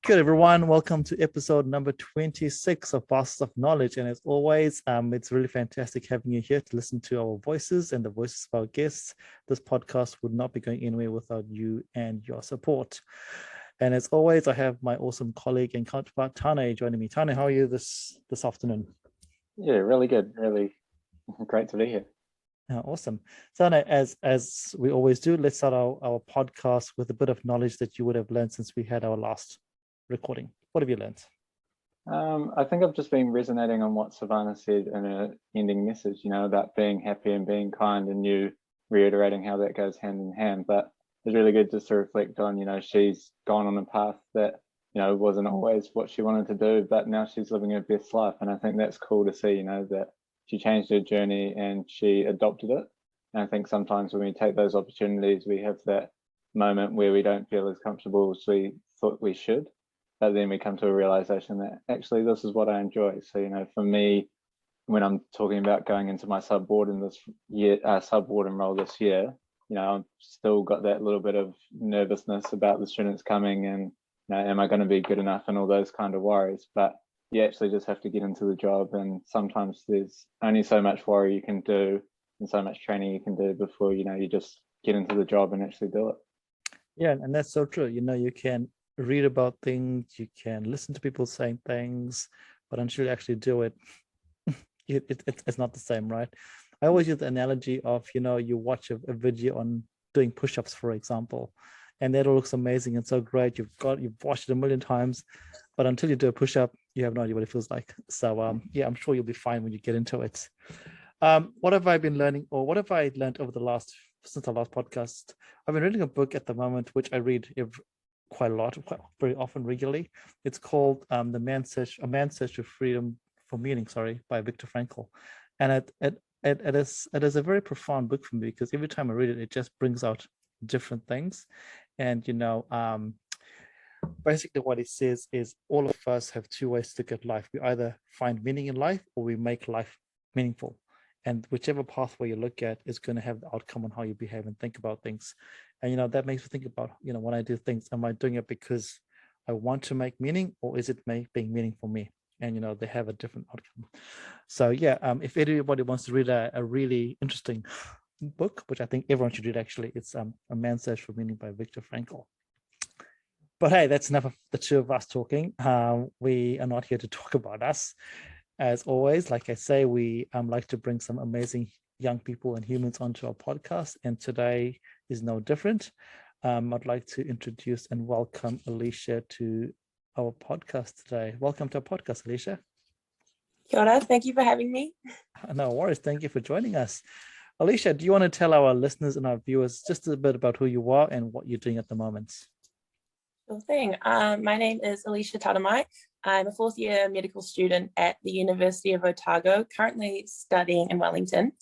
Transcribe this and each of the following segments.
Good, everyone. Welcome to episode number 26 of Fastest of Knowledge. And as always, it's really fantastic having you here to listen to our voices and the voices of our guests. This podcast would not be going anywhere without you and your support. And as always, I have my awesome colleague and counterpart, Tane, joining me. Tane, how are you this afternoon? Yeah, really good. Really great to be here. Awesome. So as we always do, let's start our podcast with a bit of knowledge that you would have learned since we had our last recording. What have you learned? I think I've just been resonating on what Savannah said in her ending message, about being happy and being kind, and you reiterating how that goes hand in hand. But it's really good just to reflect on, she's gone on a path that, wasn't always what she wanted to do, but now she's living her best life. And I think that's cool to see, that she changed her journey and she adopted it. And I think sometimes when we take those opportunities, we have that moment where we don't feel as comfortable as we thought we should. But then we come to a realization that actually this is what I enjoy. So, for me, when I'm talking about going into my sub-warden role this year, I've still got that little bit of nervousness about the students coming and, am I going to be good enough and all those kind of worries. But you actually just have to get into the job, and sometimes there's only so much worry you can do and so much training you can do before, you just get into the job and actually do it. Yeah, and that's so true. You can read about things, you can listen to people saying things, but until you actually do it, it's not the same, right? I always use the analogy of, you watch a video on doing push-ups, for example, and that all looks amazing and so great. You've watched it a million times, but until you do a push-up, you have no idea what it feels like. So yeah, I'm sure you'll be fine when you get into it. What have I been learning, or what have I learned since our last podcast? I've been reading a book at the moment, which I read very often, regularly. It's called A Man's Search for Freedom for Meaning, by Viktor Frankl. And it is a very profound book for me, because every time I read it, it just brings out different things. And basically what it says is all of us have two ways to look at life. We either find meaning in life, or we make life meaningful. And whichever pathway you look at is going to have the outcome on how you behave and think about things. And that makes me think about, when I do things, am I doing it because I want to make meaning, or is it being meaning for me? And they have a different outcome. So yeah, if anybody wants to read a really interesting book, which I think everyone should read, actually, it's A Man's Search for Meaning by Viktor Frankl. But hey, that's enough of the two of us talking. We are not here to talk about us. As always, like I say, we like to bring some amazing young people and humans onto our podcast, and today is no different. I'd like to introduce and welcome Aliesha to our podcast today. Welcome to our podcast, Aliesha. Kia ora, thank you for having me. No worries, thank you for joining us. Aliesha, do you want to tell our listeners and our viewers just a bit about who you are and what you're doing at the moment? Sure thing. My name is Aliesha Taramai. I'm a fourth year medical student at the University of Otago, currently studying in Wellington.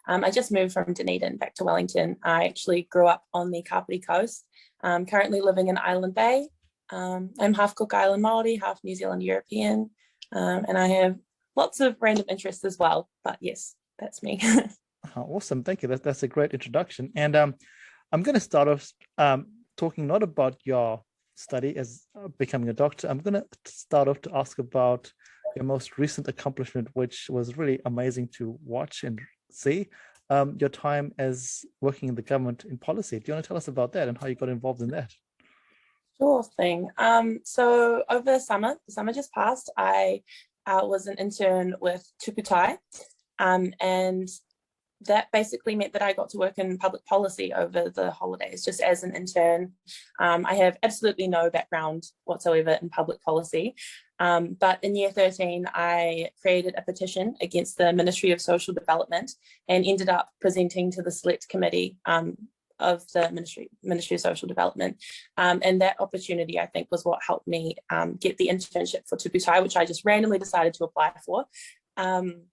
I just moved from Dunedin back to Wellington. I actually grew up on the Kapiti coast, currently living in Island Bay. I'm half Cook Island Māori, half New Zealand European, and I have lots of random interests as well. But yes, that's me. Awesome, thank you. That's a great introduction. And I'm going to start off talking not about your study as becoming a doctor. I'm going to start off to ask about your most recent accomplishment, which was really amazing to watch and see, your time as working in the government in policy. Do you want to tell us about that and how you got involved in that? Sure thing. So over the summer just passed, I was an intern with Tuputai, and that basically meant that I got to work in public policy over the holidays, just as an intern. I have absolutely no background whatsoever in public policy, but in year 13, I created a petition against the Ministry of Social Development and ended up presenting to the select committee of the Ministry of Social Development. And that opportunity, I think, was what helped me get the internship for Tuputai, which I just randomly decided to apply for. And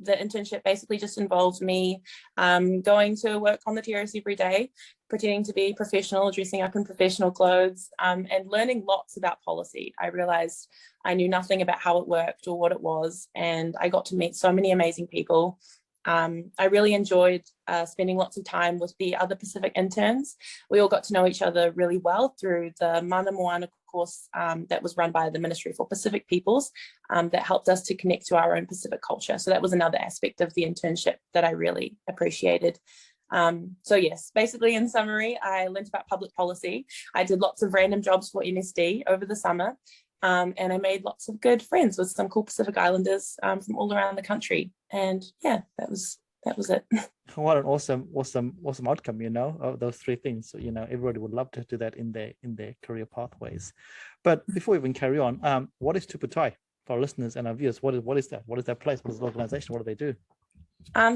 the internship basically just involved me going to work on the terrace every day, pretending to be professional, dressing up in professional clothes, and learning lots about policy. I realized I knew nothing about how it worked or what it was, and I got to meet so many amazing people I really enjoyed spending lots of time with the other Pacific interns. We all got to know each other really well through the Mana Moana course that was run by the Ministry for Pacific Peoples that helped us to connect to our own Pacific culture. So that was another aspect of the internship that I really appreciated. So yes, basically in summary, I learned about public policy. I did lots of random jobs for MSD over the summer. And I made lots of good friends with some cool Pacific Islanders from all around the country. And yeah, that was it. What an awesome outcome, of those three things. So, everybody would love to do that in their career pathways. But before we even carry on, what is Tuputai for our listeners and our viewers? What is that? What is that place? What is the organization? What do they do?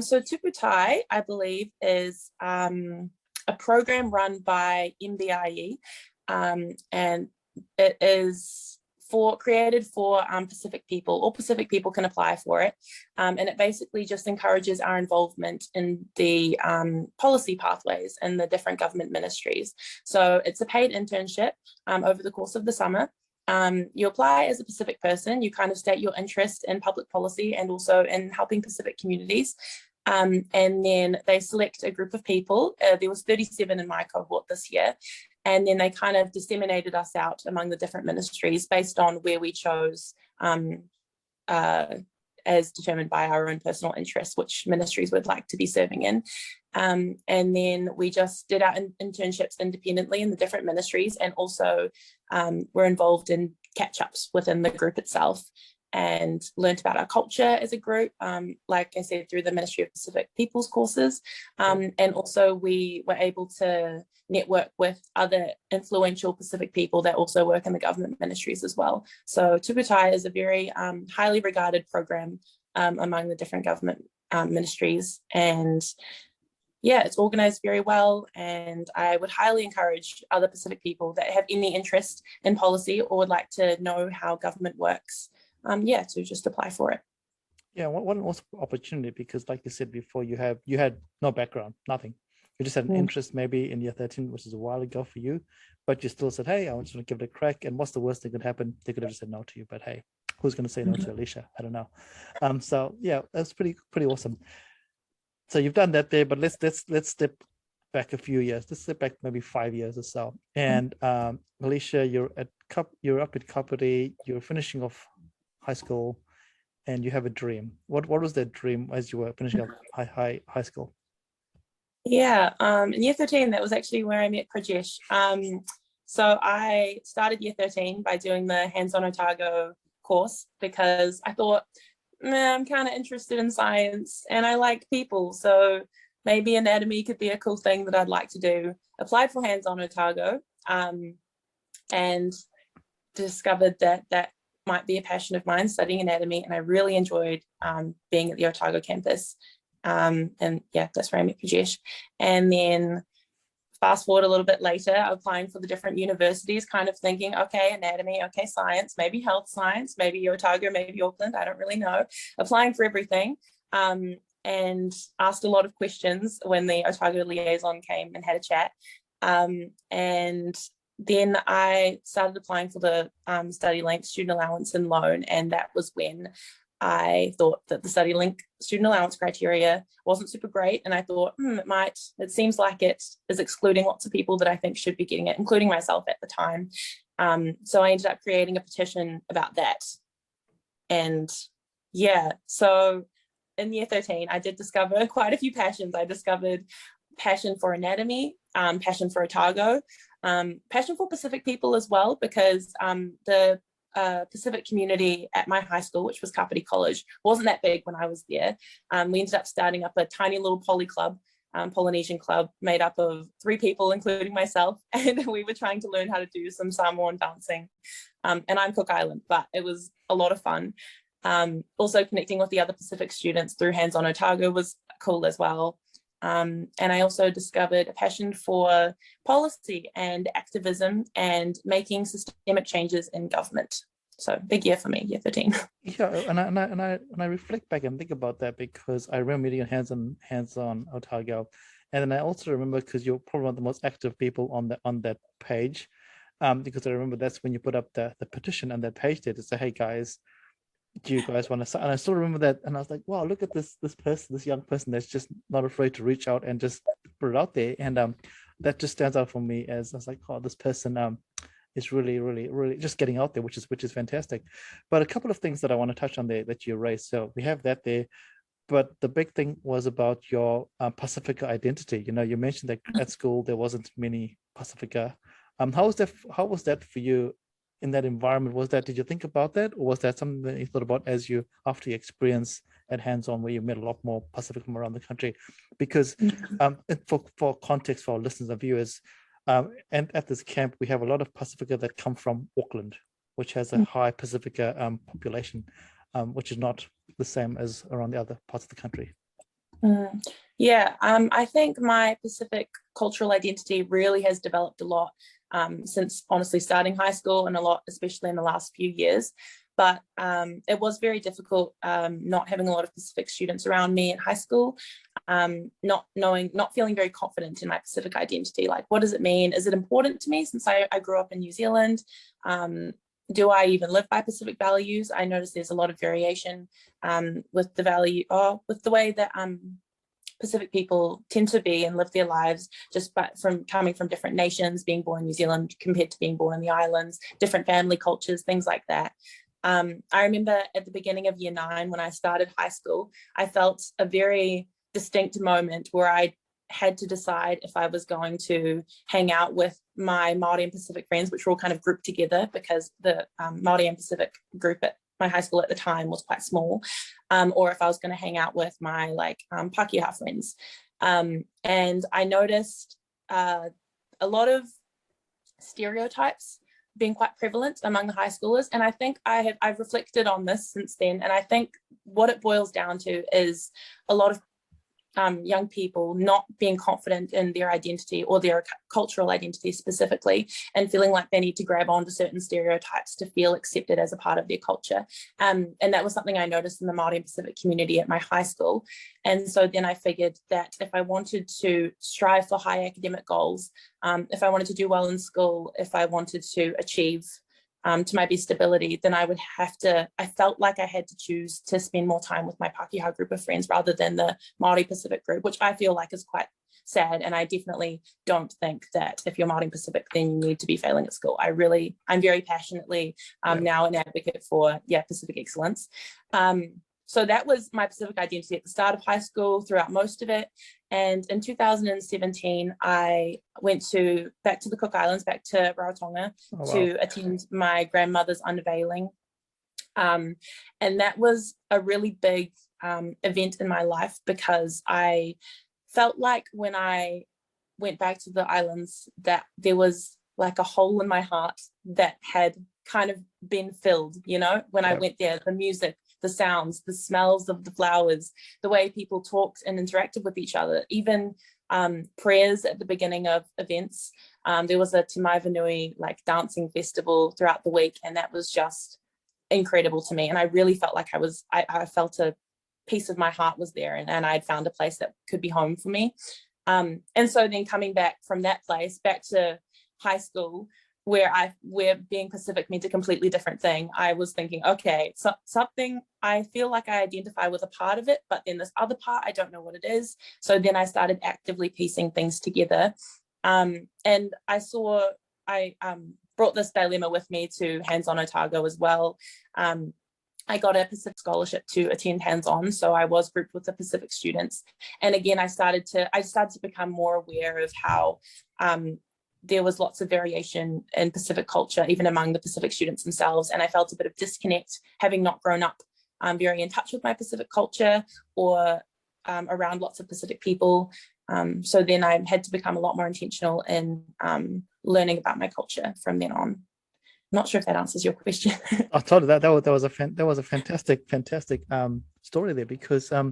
So Tuputai, I believe, is a program run by MBIE, and it is created for Pacific people. All Pacific people can apply for it, and it basically just encourages our involvement in the policy pathways and the different government ministries. So it's a paid internship over the course of the summer. You apply as a Pacific person, you kind of state your interest in public policy and also in helping Pacific communities. And then they select a group of people. There was 37 in my cohort this year. And then they kind of disseminated us out among the different ministries based on where we chose as determined by our own personal interests, which ministries we'd like to be serving in. And then we just did our internships independently in the different ministries, and also were involved in catch-ups within the group itself and learned about our culture as a group, like I said, through the Ministry of Pacific Peoples courses. And also we were able to network with other influential Pacific people that also work in the government ministries as well. So Tuputai is a very highly regarded program among the different government ministries. And yeah, it's organized very well, and I would highly encourage other Pacific people that have any interest in policy or would like to know how government works, to just apply for it. Yeah, what an awesome opportunity, because like you said before, you had no background, nothing. You just had an interest maybe in year 13, which is a while ago for you, but you still said, hey, I want to give it a crack. And what's the worst that could happen? They could have just said no to you, but hey, who's going to say no to Aliesha? I don't know. So yeah, that's pretty awesome. So you've done that there, but let's step back a few years. Let's step back maybe 5 years or so. And Aliesha, you're up at Kapiti, you're finishing off high school, and you have a dream. What was that dream as you were finishing up high school? Yeah, in year 13, that was actually where I met Prajesh. So I started year 13 by doing the hands-on Otago course because I thought, I'm kind of interested in science and I like people, so maybe anatomy could be a cool thing that I'd like to do. Applied for hands-on Otago and discovered that might be a passion of mine, studying anatomy, and I really enjoyed being at the Otago campus. And yeah, that's where I met Prajesh. And then fast forward a little bit later, applying for the different universities, kind of thinking, okay, anatomy, okay, science, maybe health science, maybe Otago, maybe Auckland, I don't really know. Applying for everything, and asked a lot of questions when the Otago liaison came and had a chat. And then I started applying for the Study Link student allowance and loan, and that was when I thought that the Study Link student allowance criteria wasn't super great, and I thought it seems like it is excluding lots of people that I think should be getting it, including myself at the time. So I ended up creating a petition about that. And yeah, so in year 13 I did discover quite a few passions. I discovered passion for anatomy, passion for Otago, passion for Pacific people as well, because the Pacific community at my high school, which was Kapiti College, wasn't that big when I was there. We ended up starting up a tiny little poly club, Polynesian club, made up of 3 people, including myself, and we were trying to learn how to do some Samoan dancing. And I'm Cook Island, but it was a lot of fun. Also connecting with the other Pacific students through Hands on Otago was cool as well. And I also discovered a passion for policy and activism and making systemic changes in government. So big year for me, year 13. Yeah, and I reflect back and think about that, because I remember meeting hands on Otago, and then I also remember, because you're probably one of the most active people on that page, because I remember that's when you put up the petition on that page there to say, hey guys, do you guys want to? And I still remember that, and I was like, wow, look at this person, this young person that's just not afraid to reach out and just put it out there. And that just stands out for me as I was like, oh, this person is really, really, really just getting out there, which is fantastic. But a couple of things that I want to touch on there that you raised. So we have that there, but the big thing was about your Pacifica identity. You know, you mentioned that at school there wasn't many Pacifica. How was that? How was that for you in that environment? Was that, did you think about that, or was that something that you thought about as you after your experience at hands-on, where you met a lot more Pacific from around the country? Because for context for our listeners and viewers, and at this camp we have a lot of Pacifica that come from Auckland, which has a high Pacifica population, which is not the same as around the other parts of the country. Yeah, I think my Pacific cultural identity really has developed a lot since honestly starting high school, and a lot, especially in the last few years. But it was very difficult not having a lot of Pacific students around me in high school, not feeling very confident in my Pacific identity. Like, what does it mean? Is it important to me since I grew up in New Zealand? Do I even live by Pacific values? I notice there's a lot of variation with the way that Pacific people tend to be and live their lives, just from coming from different nations, being born in New Zealand compared to being born in the islands, different family cultures, things like that. I remember at the beginning of year 9, when I started high school, I felt a very distinct moment where I had to decide if I was going to hang out with my Māori and Pacific friends, which were all kind of grouped together because the Māori and Pacific group at my high school at the time was quite small, or if I was going to hang out with my Pākehā friends. And I noticed a lot of stereotypes being quite prevalent among the high schoolers. And I think I've reflected on this since then. And I think what it boils down to is a lot of young people not being confident in their identity or their cultural identity specifically, and feeling like they need to grab onto certain stereotypes to feel accepted as a part of their culture. And that was something I noticed in the Māori and Pacific community at my high school. And so then I figured that if I wanted to strive for high academic goals, if I wanted to do well in school, if I wanted to achieve to my best ability, then I felt like I had to choose to spend more time with my Pākehā group of friends rather than the Māori Pacific group, which I feel like is quite sad. And I definitely don't think that if you're Māori Pacific, then you need to be failing at school. I'm very passionately now an advocate for Pacific excellence. So that was my Pacific identity at the start of high school, throughout most of it. And in 2017, I went back to the Cook Islands, back to Rarotonga, to attend my grandmother's unveiling. And that was a really big event in my life, because I felt like when I went back to the islands that there was like a hole in my heart that had kind of been filled, when I went there. The music, the sounds, the smells of the flowers, the way people talked and interacted with each other, even prayers at the beginning of events. There was a Te Mai Vanui dancing festival throughout the week, and that was just incredible to me. And I really felt like I felt a piece of my heart was there, and I'd found a place that could be home for me. And so then coming back from that place back to high school, where being Pacific meant a completely different thing. I was thinking, okay, so something, I feel like I identify with a part of it, but then this other part, I don't know what it is. So then I started actively piecing things together. And I brought this dilemma with me to Hands-On Otago as well. I got a Pacific scholarship to attend Hands-On, so I was grouped with the Pacific students. And again, I started to become more aware of how there was lots of variation in Pacific culture, even among the Pacific students themselves. And I felt a bit of disconnect, having not grown up very in touch with my Pacific culture or around lots of Pacific people. So then I had to become a lot more intentional in learning about my culture from then on. Not sure if that answers your question. I told you that was a fantastic story there, because I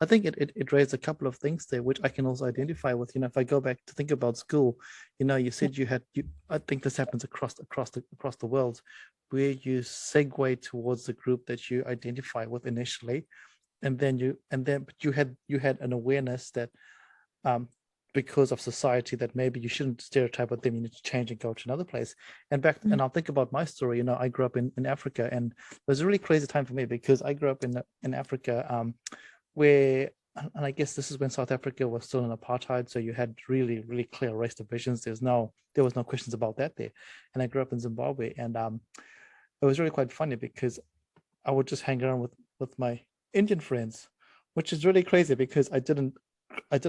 think it raised a couple of things there which I can also identify with. If I go back to think about school, you said I think this happens across the world, where you segue towards the group that you identify with initially, and then you had an awareness that because of society that maybe you shouldn't stereotype with them, you need to change and go to another place. And and I'll think about my story. I grew up in Africa, and it was a really crazy time for me because I grew up in Africa, where, and I guess this is when South Africa was still in apartheid, so you had really, really clear race divisions. There was no questions about that there. And I grew up in Zimbabwe, and it was really quite funny because I would just hang around with my Indian friends, which is really crazy because I grew up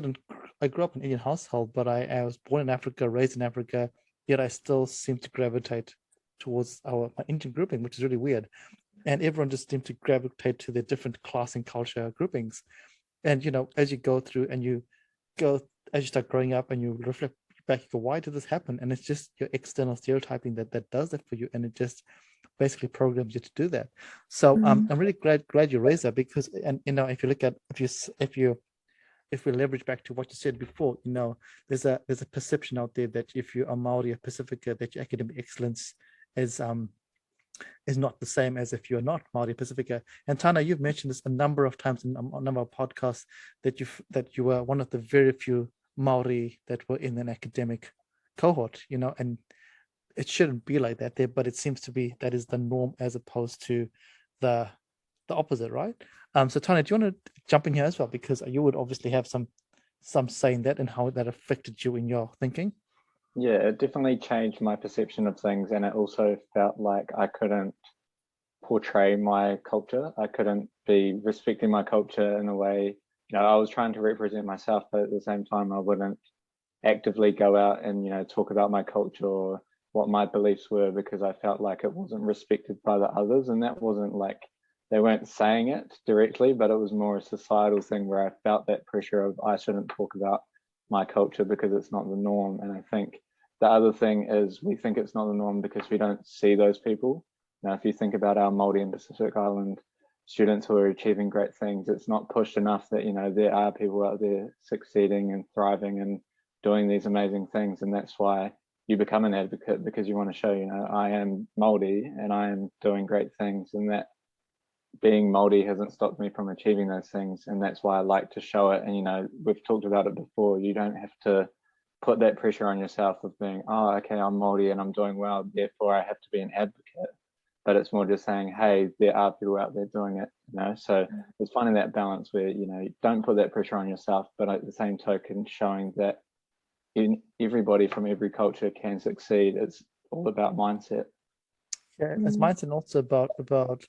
in an Indian household, but I was born in Africa, raised in Africa, yet I still seem to gravitate towards my Indian grouping, which is really weird. And everyone just seemed to gravitate to their different class and culture groupings. And, as you go through and as you start growing up and you reflect back, you go, why did this happen? And it's just your external stereotyping that does that for you. And it just basically programs you to do that. So I'm really glad you raised that because, and, if you look at, if we leverage back to what you said before, there's a perception out there that if you are Maori or Pacifica, that your academic excellence is not the same as if you're not Maori Pacifica. And Tana, you've mentioned this a number of times in a number of podcasts that you were one of the very few Maori that were in an academic cohort, and it shouldn't be like that there, but it seems to be that is the norm as opposed to the opposite, right? So Tana, do you want to jump in here as well? Because you would obviously have some say in that and how that affected you in your thinking. Yeah, it definitely changed my perception of things, and it also felt like I couldn't portray my culture. I couldn't be respecting my culture in a way, I was trying to represent myself, but at the same time, I wouldn't actively go out and, talk about my culture or what my beliefs were because I felt like it wasn't respected by the others. And that wasn't like, they weren't saying it directly, but it was more a societal thing where I felt that pressure of I shouldn't talk about my culture because it's not the norm. And I think the other thing is we think it's not the norm because we don't see those people. Now, if you think about our Māori and Pacific Island students who are achieving great things, it's not pushed enough that, there are people out there succeeding and thriving and doing these amazing things. And that's why you become an advocate, because you want to show, I am Māori and I am doing great things, and that being Māori hasn't stopped me from achieving those things. And that's why I like to show it. And, we've talked about it before. You don't have to put that pressure on yourself of being, oh, okay, I'm Māori and I'm doing well, therefore I have to be an advocate. But it's more just saying, hey, there are people out there doing it, So it's finding that balance where, don't put that pressure on yourself, but at the same token, showing that everybody from every culture can succeed. It's all about mindset. Yeah, it's mindset, also about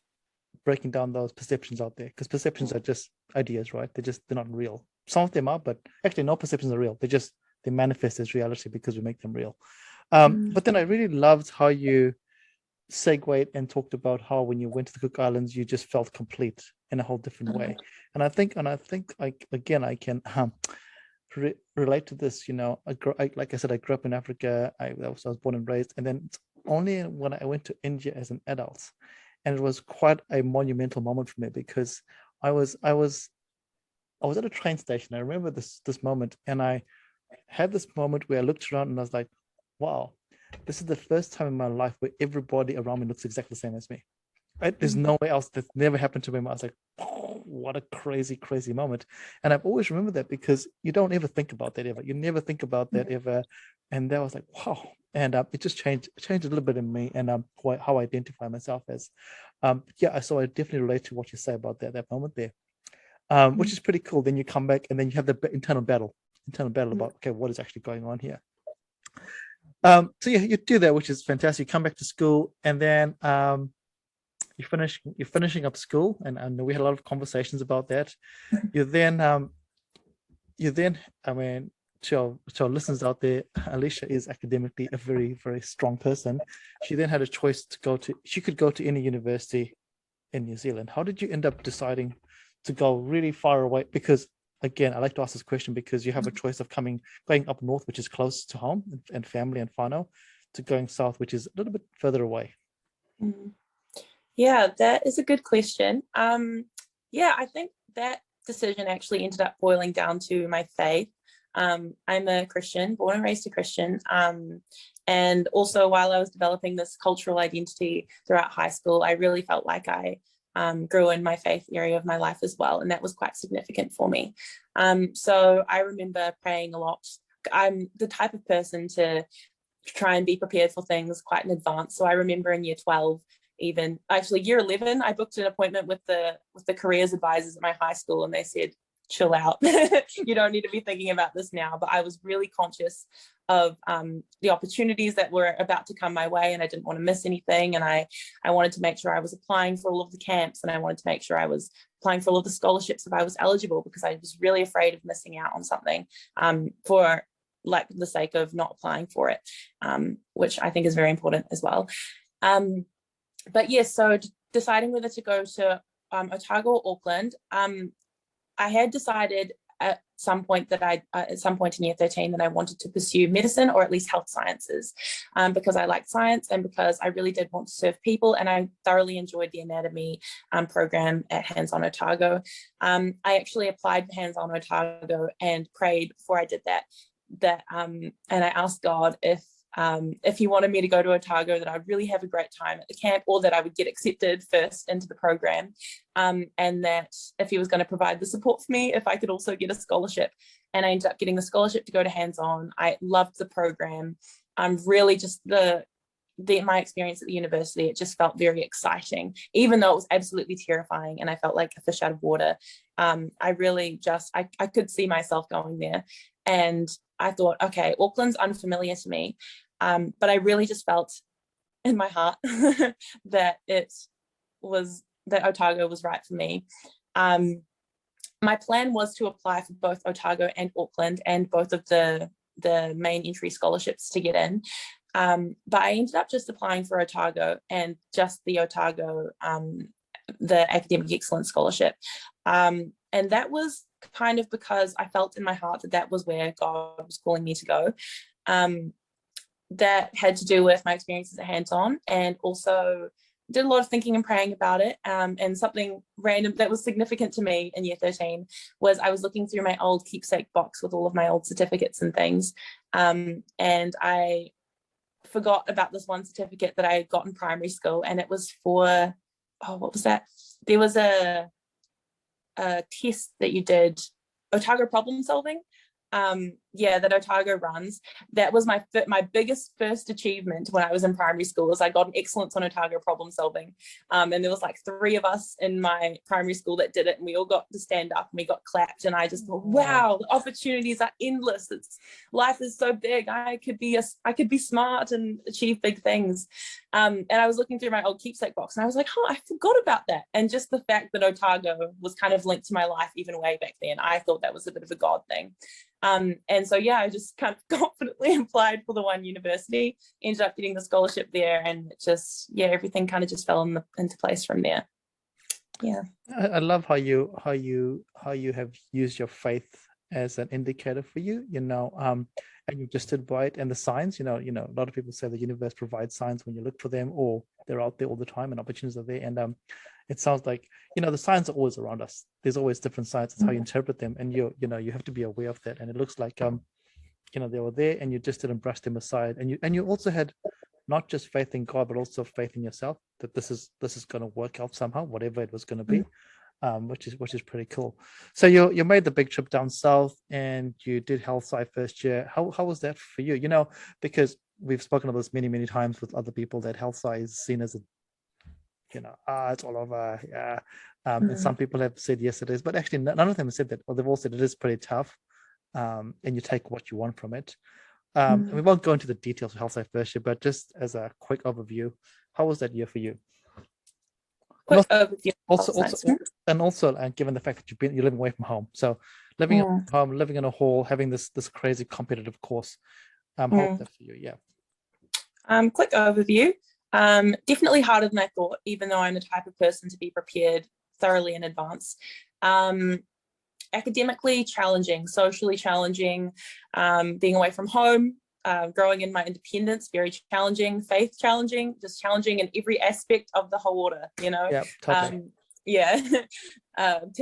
breaking down those perceptions out there, because perceptions are just ideas, right? They're not real. Some of them are, but actually no perceptions are real. They manifest as reality because we make them real. But then I really loved how you segued and talked about how when you went to the Cook Islands, you just felt complete in a whole different way. And I think I can relate to this. Like I said, I grew up in Africa. I was born and raised, and then it's only when I went to India as an adult, and it was quite a monumental moment for me because I was at a train station. I remember this moment, and I had this moment where I looked around and I was like, wow, this is the first time in my life where everybody around me looks exactly the same as me. Right? There's no way else. That's never happened to me. I was like, oh, what a crazy, crazy moment. And I've always remembered that because you don't ever think about that ever. You never think about that ever. And that was like, wow. And it just changed a little bit in me and how I identify myself as. So I definitely relate to what you say about that moment there, which is pretty cool. Then you come back and then you have the internal battle about, okay, what is actually going on here? So yeah, you do that, which is fantastic. You come back to school, and then you're finishing up school, and I know we had a lot of conversations about that. You then I mean, to our listeners out there, Aliesha is academically a very, very strong person. She then had a choice she could go to any university in New Zealand. How did you end up deciding to go really far away? Because again, I like to ask this question because you have a choice of going up north, which is close to home and family and whānau, to going south, which is a little bit further away. Yeah, that is a good question. I think that decision actually ended up boiling down to my faith. I'm a Christian, born and raised a Christian. And also while I was developing this cultural identity throughout high school, I really felt like I grew in my faith area of my life as well. And that was quite significant for me. So I remember praying a lot I'm the type of person to try and be prepared for things quite in advance. So I remember in year 12, even actually year 11, I booked an appointment with the careers advisors at my high school, and they said, chill out. You don't need to be thinking about this now. But I was really conscious of the opportunities that were about to come my way, and I didn't want to miss anything. And I wanted to make sure I was applying for all of the camps, and I wanted to make sure I was applying for all of the scholarships if I was eligible, because I was really afraid of missing out on something for like the sake of not applying for it, which I think is very important as well. But yes, so deciding whether to go to Otago or Auckland, I had decided at some point in year 13 that I wanted to pursue medicine, or at least health sciences, because I liked science and because I really did want to serve people, and I thoroughly enjoyed the anatomy program at Hands On Otago. I actually applied for Hands On Otago and prayed before I did that and I asked God if he wanted me to go to Otago, that I'd really have a great time at the camp, or that I would get accepted first into the program, and that if he was going to provide the support for me, if I could also get a scholarship. And I ended up getting the scholarship to go to Hands On. I loved the program. Really just my experience at the university, it just felt very exciting, even though it was absolutely terrifying and I felt like a fish out of water. I really just, I could see myself going there. And I thought, okay, Auckland's unfamiliar to me, but I really just felt in my heart that Otago was right for me. My plan was to apply for both Otago and Auckland and both of the main entry scholarships to get in. But I ended up just applying for Otago and just the Otago, the Academic Excellence Scholarship. And that was kind of because I felt in my heart that was where God was calling me to go. That had to do with my experiences at Hands On, and also did a lot of thinking and praying about it. And something random that was significant to me in year 13 was I was looking through my old keepsake box with all of my old certificates and things. And I forgot about this one certificate that I had got in primary school, and it was for, what was that? There was a test that you did, Otago problem solving. That Otago runs. That was my biggest first achievement when I was in primary school, was I got an excellence on Otago problem solving. And there was like 3 of us in my primary school that did it, and we all got to stand up and we got clapped, and I just thought, wow, the opportunities are endless. Life is so big. I could be smart and achieve big things. And I was looking through my old keepsake box, and I was like, I forgot about that. And just the fact that Otago was kind of linked to my life even way back then, I thought that was a bit of a God thing. And so I just kind of confidently applied for the one university, ended up getting the scholarship there, and just everything kind of just fell into place from there. I love how you have used your faith as an indicator for you, and you just stood by it. And the signs, a lot of people say the universe provides signs when you look for them, or they're out there all the time and opportunities are there. And it sounds like, the signs are always around us. There's always different signs. It's how you interpret them, and you have to be aware of that. And it looks like they were there, and you just didn't brush them aside. And you also had not just faith in God, but also faith in yourself, that this is going to work out somehow, whatever it was going to be, which is pretty cool. So you made the big trip down south, and you did health sci first year. How was that for you? Because we've spoken of this many times with other people, that health sci is seen as a it's all over. Yeah. And some people have said yes, it is, but actually none of them have said that. Or they've all said it is pretty tough. And you take what you want from it. And we won't go into the details of health sci first year, but just as a quick overview, how was that year for you? Overview. Also, given the fact that you're living away from home, so living at home, living in a hall, having this crazy competitive course, how was that for you? Yeah. Quick overview. Definitely harder than I thought, even though I'm the type of person to be prepared thoroughly in advance. Academically challenging, socially challenging, being away from home, growing in my independence, very challenging, faith challenging, just challenging in every aspect of the whole order, Yeah, totally. Te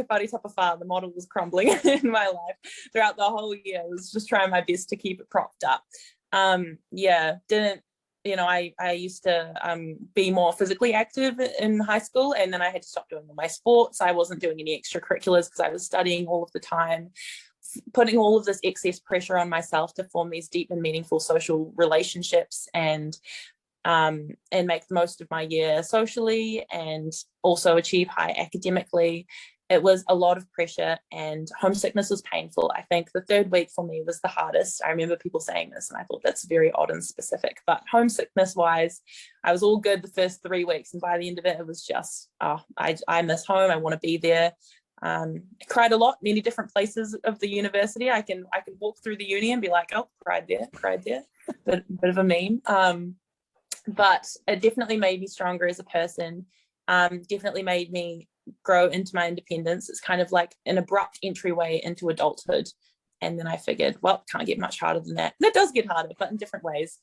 whare tapawha, the model was crumbling in my life throughout the whole year. I was just trying my best to keep it propped up. I used to be more physically active in high school, and then I had to stop doing all my sports. I wasn't doing any extracurriculars because I was studying all of the time. putting all of this excess pressure on myself to form these deep and meaningful social relationships and make the most of my year socially and also achieve high academically. It was a lot of pressure, and homesickness was painful. I think the third week for me was the hardest. I remember people saying this and I thought that's very odd and specific, but homesickness wise, I was all good the first 3 weeks, and by the end of it, it was just, I miss home. I want to be there. I cried a lot, many different places of the university. I can walk through the uni and be like, oh, cried there, bit of a meme. But it definitely made me stronger as a person. Definitely made me grow into my independence. It's kind of like an abrupt entryway into adulthood. And then I figured, well, can't get much harder than that. And it does get harder, but in different ways.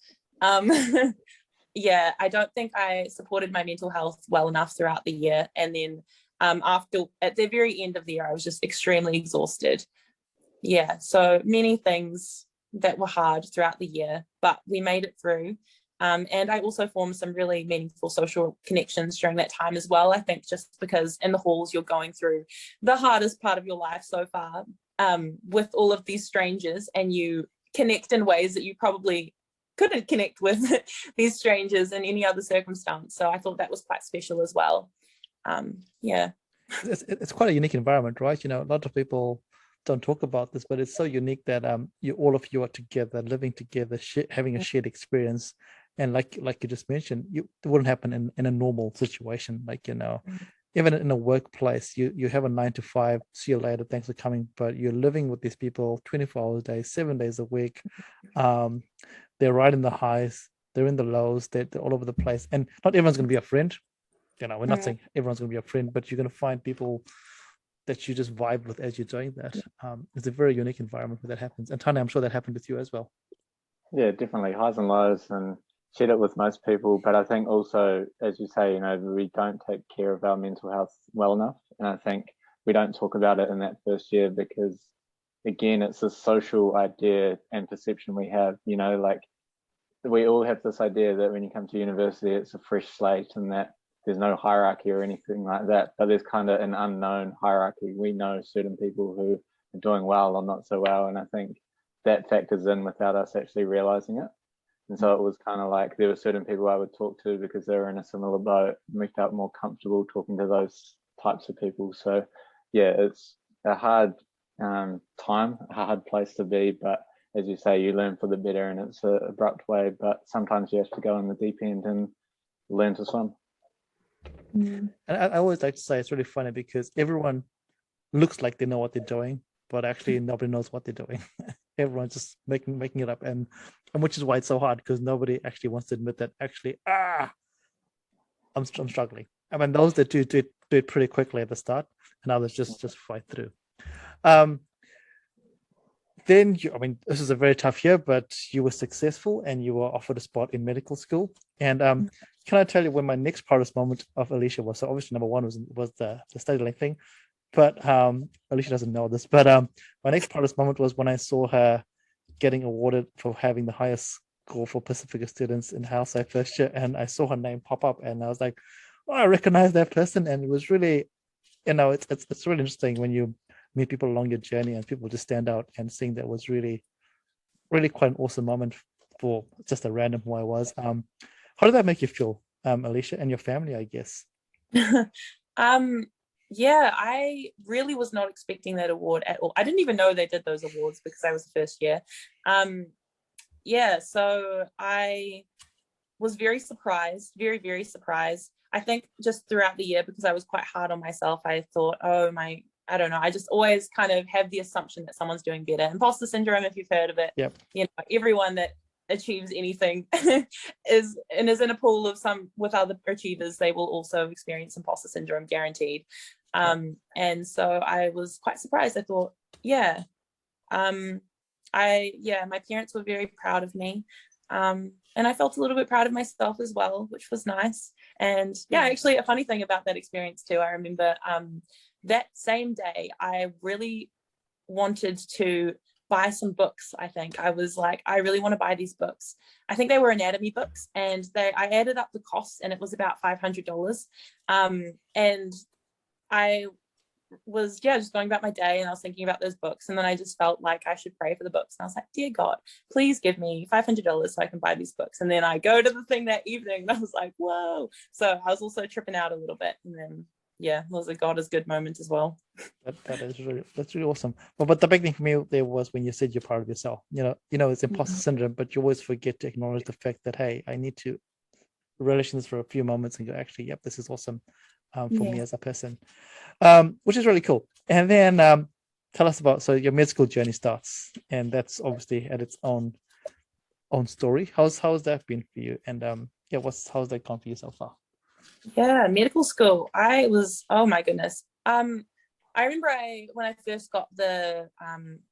Yeah, I don't think I supported my mental health well enough throughout the year. And then at the very end of the year, I was just extremely exhausted. Yeah, so many things that were hard throughout the year, but we made it through. And I also formed some really meaningful social connections during that time as well. I think just because in the halls you're going through the hardest part of your life so far with all of these strangers, and you connect in ways that you probably couldn't connect with these strangers in any other circumstance. So I thought that was quite special as well. Yeah. It's quite a unique environment, right? A lot of people don't talk about this, but it's so unique that all of you are together, living together, having a shared experience. And like you just mentioned, it wouldn't happen in a normal situation. Like, even in a workplace, you have a 9 to 5, see you later, thanks for coming. But you're living with these people 24 hours a day, 7 days a week. They're right in the highs, they're in the lows, they're all over the place. And not everyone's going to be a friend. We're not saying everyone's going to be a friend, but you're going to find people that you just vibe with as you're doing that. It's a very unique environment where that happens. And Tanya, I'm sure that happened with you as well. Yeah, definitely highs and lows, and shared it with most people. But I think also, as you say, we don't take care of our mental health well enough. And I think we don't talk about it in that first year because, again, it's a social idea and perception we have, like we all have this idea that when you come to university, it's a fresh slate and that there's no hierarchy or anything like that. But there's kind of an unknown hierarchy. We know certain people who are doing well or not so well. And I think that factors in without us actually realizing it. And so it was kind of like there were certain people I would talk to because they were in a similar boat, and we felt more comfortable talking to those types of people. So yeah, it's a hard time, a hard place to be, but as you say, you learn for the better, and it's an abrupt way, but sometimes you have to go in the deep end and learn to swim. And I always like to say it's really funny because everyone looks like they know what they're doing, but actually nobody knows what they're doing. Everyone's just making it up, and which is why it's so hard, because nobody actually wants to admit that actually I'm struggling. I mean, those that do it pretty quickly at the start, and others just fight through. Then this is a very tough year, but you were successful and you were offered a spot in medical school. And can I tell you when my next proudest moment of Aliesha was? So obviously number one was the study length thing. But Aliesha doesn't know this, but my next proudest moment was when I saw her getting awarded for having the highest score for Pacifica students in house first year, and I saw her name pop up, and I was like, oh, I recognize that person. And it was really, it's really interesting when you meet people along your journey and people just stand out, and seeing that was really, really quite an awesome moment for just a random who I was. How did that make you feel, Aliesha, and your family, I guess? Yeah, I really was not expecting that award at all. I didn't even know they did those awards because I was first year. Yeah, so I was very surprised, very, very surprised. I think just throughout the year, because I was quite hard on myself, I thought, I don't know, I just always kind of have the assumption that someone's doing better. Imposter syndrome, if you've heard of it. Yep. Everyone that achieves anything is in a pool of some with other achievers, they will also experience imposter syndrome, guaranteed. And so I was quite surprised. I thought, my parents were very proud of me, and I felt a little bit proud of myself as well, which was nice. And actually a funny thing about that experience too, I remember that same day I really wanted to buy some books. I think I was like, I really want to buy these books. I think they were anatomy books, and I added up the costs, and it was about $500. And I was just going about my day, and I was thinking about those books, and then I just felt like I should pray for the books, and I was like, dear God, please give me $500 so I can buy these books. And then I go to the thing that evening, and I was like, whoa. So I was also tripping out a little bit, and then it was a God is good moment as well. That's really awesome. But the big thing for me there was when you said you're proud of yourself. It's imposter syndrome, but you always forget to acknowledge the fact that, hey, I need to relish in this for a few moments and go, actually, yep, this is awesome for me as a person, which is really cool. And then tell us about, so your med school journey starts, and that's obviously at its own story. How's that been for you? And how's that gone for you so far? Yeah, medical school. Oh my goodness. I remember when I first got the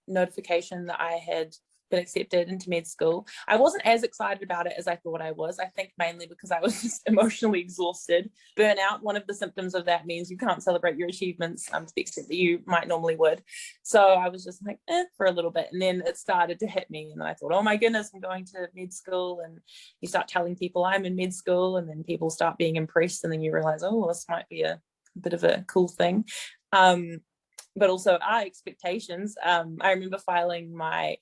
notification that I had been accepted into med school, I wasn't as excited about it as I thought I was. I think mainly because I was just emotionally exhausted. Burnout, one of the symptoms of that means you can't celebrate your achievements to the extent that you might normally would. So I was just like, for a little bit. And then it started to hit me. And I thought, oh my goodness, I'm going to med school. And you start telling people I'm in med school, and then people start being impressed. And then you realize, oh, this might be a bit of a cool thing. But also our expectations. I remember filing my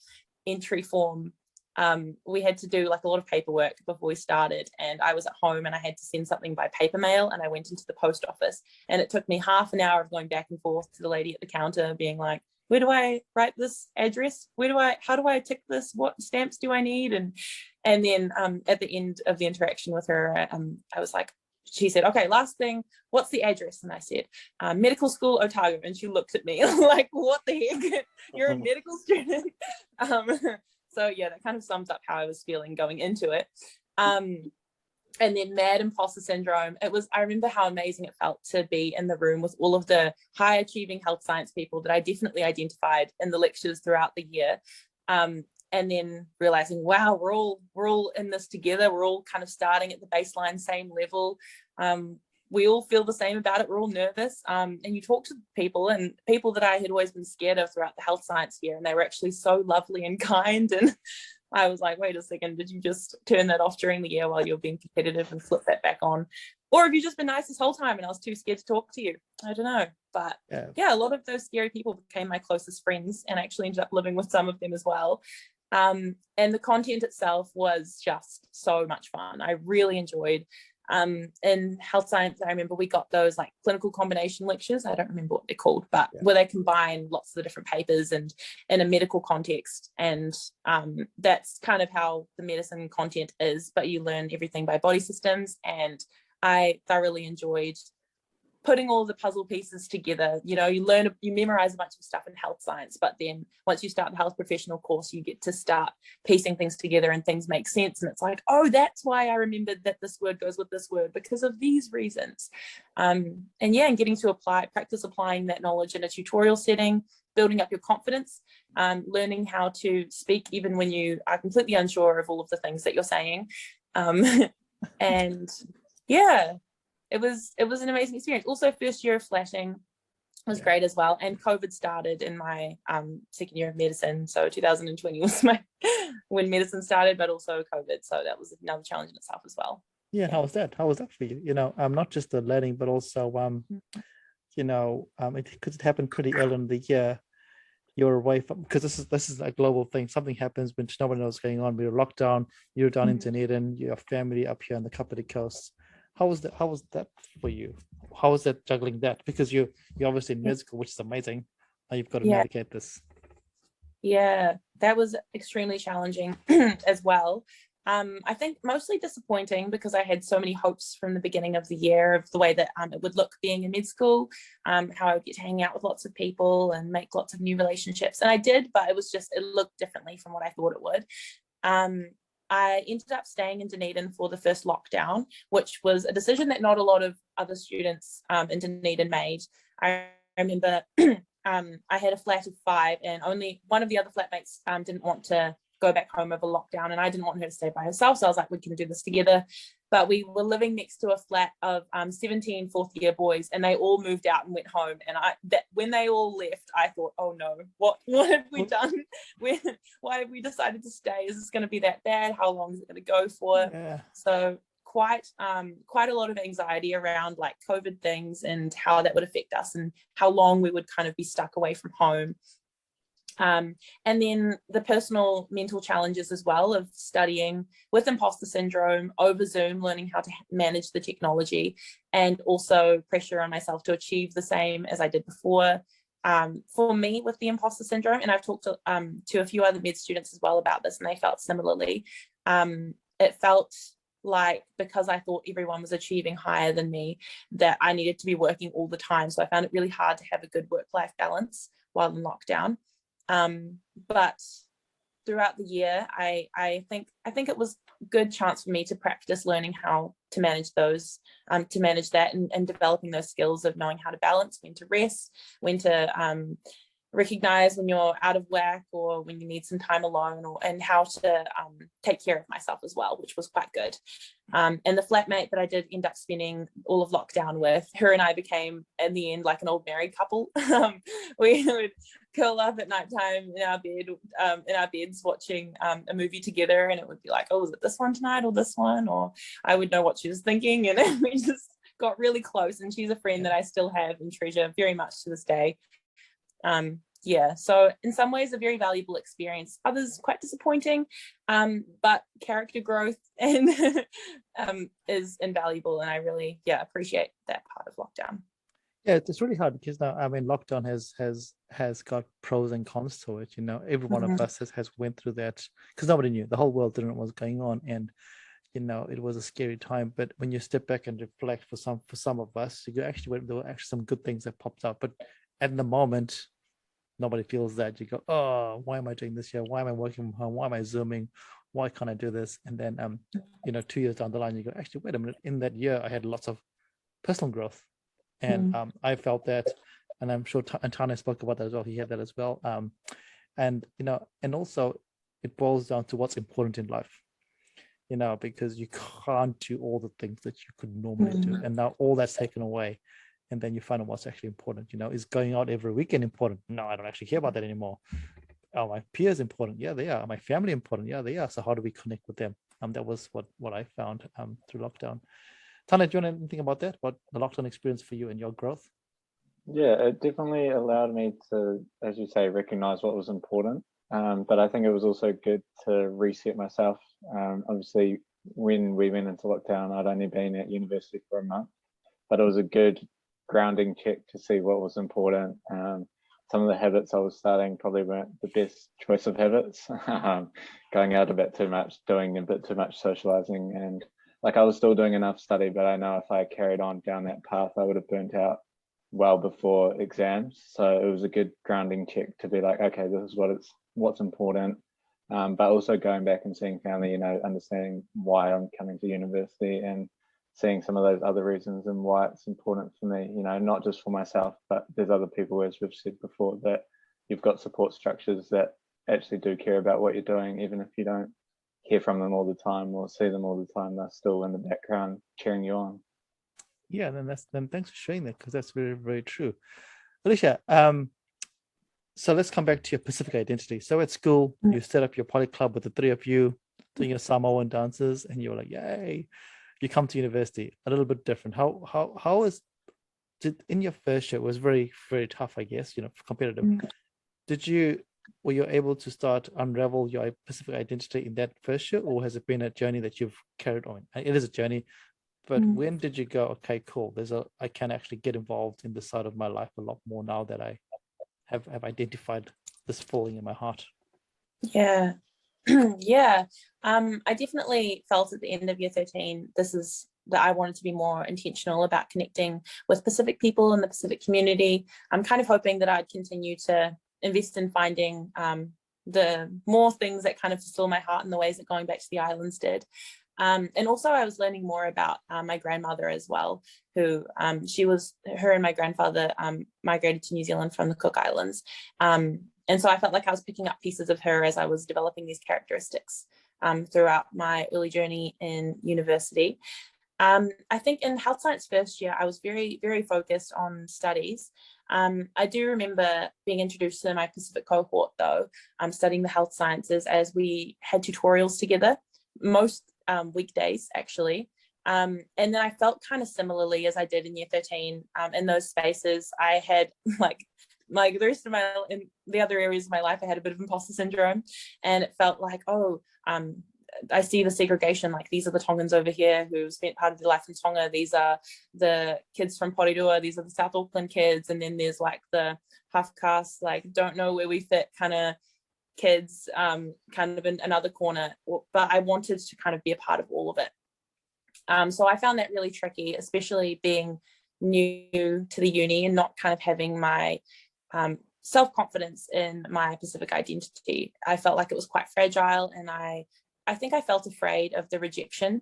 entry form. We had to do like a lot of paperwork before we started, and I was at home and I had to send something by paper mail, and I went into the post office, and it took me half an hour of going back and forth to the lady at the counter being like, where do I write this address? How do I tick this? What stamps do I need? And then at the end of the interaction with her, I was like, she said, okay, last thing, what's the address? And I said, medical school, Otago. And she looked at me like, what the heck? You're a medical student. So that kind of sums up how I was feeling going into it. And then mad imposter syndrome. I remember how amazing it felt to be in the room with all of the high achieving health science people that I definitely identified in the lectures throughout the year. And then realizing, wow, we're all in this together. We're all kind of starting at the baseline, same level. We all feel the same about it. We're all nervous. And you talk to people that I had always been scared of throughout the health science year, and they were actually so lovely and kind. And I was like, wait a second, did you just turn that off during the year while you were being competitive and flip that back on? Or have you just been nice this whole time and I was too scared to talk to you? I don't know. But a lot of those scary people became my closest friends, and I actually ended up living with some of them as well. And the content itself was just so much fun. I really enjoyed. In health science, I remember we got those like clinical combination lectures. I don't remember what they're called, but where they combine lots of the different papers and in a medical context. And that's kind of how the medicine content is, but you learn everything by body systems. And I thoroughly enjoyed putting all the puzzle pieces together. You memorize a bunch of stuff in health science, but then once you start the health professional course, you get to start piecing things together and things make sense. And it's like, oh, that's why I remembered that this word goes with this word because of these reasons. And getting to practice applying that knowledge in a tutorial setting, building up your confidence, learning how to speak even when you are completely unsure of all of the things that you're saying. It was an amazing experience. Also, first year of flashing was great as well. And COVID started in my second year of medicine. So 2020 was when medicine started, but also COVID. So that was another challenge in itself as well. Yeah. How was that? How was that for you? Not just the learning, but also, because it happened pretty early in the year. You're away from, because this is a global thing. Something happens when nobody knows what's going on. We're locked down. You're down in Dunedin. You have family up here on the Kapiti Coast. How was that for you? How was that juggling that? Because you're obviously in med school, which is amazing. Now you've got to navigate this. Yeah, that was extremely challenging as well. I think mostly disappointing because I had so many hopes from the beginning of the year of the way that it would look being in med school, how I would get to hang out with lots of people and make lots of new relationships. And I did, but it looked differently from what I thought it would. I ended up staying in Dunedin for the first lockdown, which was a decision that not a lot of other students in Dunedin made. I remember I had a flat of 5, and only one of the other flatmates didn't want to go back home over lockdown, and I didn't want her to stay by herself. So I was like, we can do this together. But we were living next to a flat of 17 fourth-year boys, and they all moved out and went home. And when they all left, I thought, oh no, what have we done? Why have we decided to stay? Is this going to be that bad? How long is it going to go for? Yeah. So quite a lot of anxiety around like COVID things and how that would affect us and how long we would kind of be stuck away from home. And then the personal mental challenges as well of studying with imposter syndrome over Zoom, learning how to manage the technology, and also pressure on myself to achieve the same as I did before. For me with the imposter syndrome, and I've talked to a few other med students as well about this, and they felt similarly. It felt like because I thought everyone was achieving higher than me, that I needed to be working all the time. So I found it really hard to have a good work-life balance while in lockdown. But throughout the year, I think it was a good chance for me to practice learning how to manage those, to manage that and developing those skills of knowing how to balance, when to rest, when to recognize when you're out of whack or when you need some time alone, and how to take care of myself as well, which was quite good. And the flatmate that I did end up spending all of lockdown with, her and I became in the end like an old married couple. We would curl up at nighttime in our beds watching a movie together, and it would be like, oh, is it this one tonight or this one? Or I would know what she was thinking, and we just got really close. And she's a friend that I still have and treasure very much to this day. Yeah, so in some ways a very valuable experience, others quite disappointing, but character growth and is invaluable, and I really appreciate that part of lockdown. Yeah, it's really hard because now, I mean, lockdown has got pros and cons to it. Every one of us has went through that, because nobody knew. The whole world didn't know what was going on, and it was a scary time. But when you step back and reflect, for some of us, there were actually some good things that popped up. But at the moment, nobody feels that. You go, oh, why am I doing this here? Why am I working from home? Why am I Zooming? Why can't I do this? And then 2 years down the line, you go, actually, wait a minute. In that year, I had lots of personal growth. And I felt that, and I'm sure Tana spoke about that as well. He had that as well. And also it boils down to what's important in life, because you can't do all the things that you could normally do. And now all that's taken away. And then you find out what's actually important. Is going out every weekend important? No, I don't actually care about that anymore. Are my peers important? Yeah, they are. Are my family important? Yeah, they are. So how do we connect with them? That was what I found through lockdown. Tana, do you want anything about that? What the lockdown experience for you and your growth? Yeah, it definitely allowed me to, as you say, recognize what was important. But I think it was also good to reset myself. Obviously, when we went into lockdown, I'd only been at university for a month, but it was a good grounding check to see what was important. Some of the habits I was starting probably weren't the best choice of habits. Going out a bit too much, doing a bit too much socializing, and like I was still doing enough study, but I know if I carried on down that path, I would have burnt out well before exams. So it was a good grounding check to be like, okay, this is what's important. But also going back and seeing family, understanding why I'm coming to university and seeing some of those other reasons and why it's important for me, not just for myself, but there's other people, as we've said before, that you've got support structures that actually do care about what you're doing, even if you don't hear from them all the time or see them all the time, they're still in the background cheering you on. Yeah, then thanks for sharing that, because that's very, very true. Aliesha, so let's come back to your Pacific identity. So at school, you set up your poly club with the three of you doing your Samoan dances, and you're like, yay. You come to university, a little bit different. How in your first year, it was very, very tough, I guess, competitive. Were you able to start unravel your Pacific identity in that first year, or has it been a journey that you've carried on? It is a journey, but when did you go, okay, cool, I can actually get involved in this side of my life a lot more now that I have identified this falling in my heart? Yeah. I definitely felt at the end of year 13, that I wanted to be more intentional about connecting with Pacific people in the Pacific community. I'm kind of hoping that I'd continue to invest in finding the more things that kind of fulfill my heart in the ways that going back to the islands did. And also I was learning more about my grandmother as well, who her and my grandfather migrated to New Zealand from the Cook Islands. And so I felt like I was picking up pieces of her as I was developing these characteristics throughout my early journey in university. I think in health science first year, I was very, very focused on studies. I do remember being introduced to my Pacific cohort, though, studying the health sciences, as we had tutorials together, most weekdays, actually. And then I felt kind of similarly as I did in year 13. In those spaces, I had like the rest of in the other areas of my life, I had a bit of imposter syndrome, and it felt like, oh, I see the segregation, like these are the Tongans over here who spent part of their life in Tonga, these are the kids from Porirua, these are the South Auckland kids, and then there's like the half caste, like don't know where we fit kind of kids, kind of in another corner. But I wanted to kind of be a part of all of it. So I found that really tricky, especially being new to the uni and not kind of having my self-confidence in my Pacific identity. I felt like it was quite fragile, and I think I felt afraid of the rejection.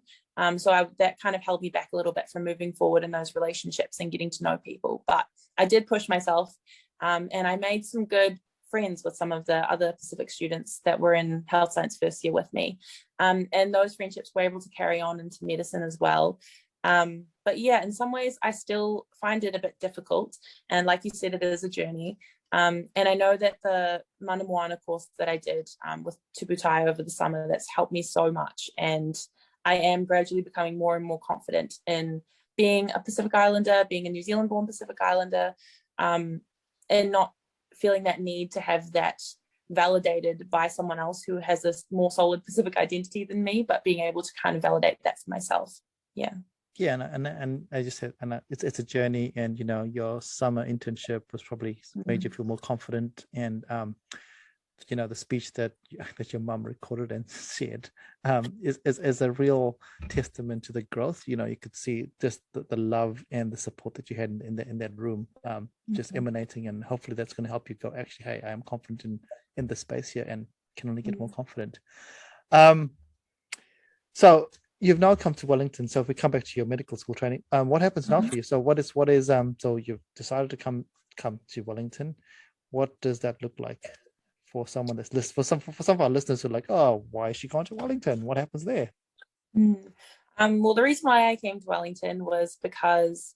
So that kind of held me back a little bit from moving forward in those relationships and getting to know people. But I did push myself, and I made some good friends with some of the other Pacific students that were in health science first year with me. And those friendships were able to carry on into medicine as well. But yeah, in some ways, I still find it a bit difficult. And like you said, it is a journey. And I know that the Mana Moana course that I did with Tuputai over the summer, that's helped me so much. And I am gradually becoming more and more confident in being a Pacific Islander, being a New Zealand-born Pacific Islander, and not feeling that need to have that validated by someone else who has a more solid Pacific identity than me, but being able to kind of validate that for myself. Yeah. Yeah, and I just said, and it's a journey, and your summer internship was probably made you feel more confident, and the speech that your mum recorded and shared is a real testament to the growth. You could see just the love and the support that you had in that room, just emanating, and hopefully that's going to help you go, actually, hey, I am confident in the space here and can only get more confident. So you've now come to Wellington. So if we come back to your medical school training, what happens now for you? So what is so you've decided to come to Wellington. What does that look like for someone that's for some of our listeners who are like, oh, why is she going to Wellington? What happens there? Well, the reason why I came to Wellington was because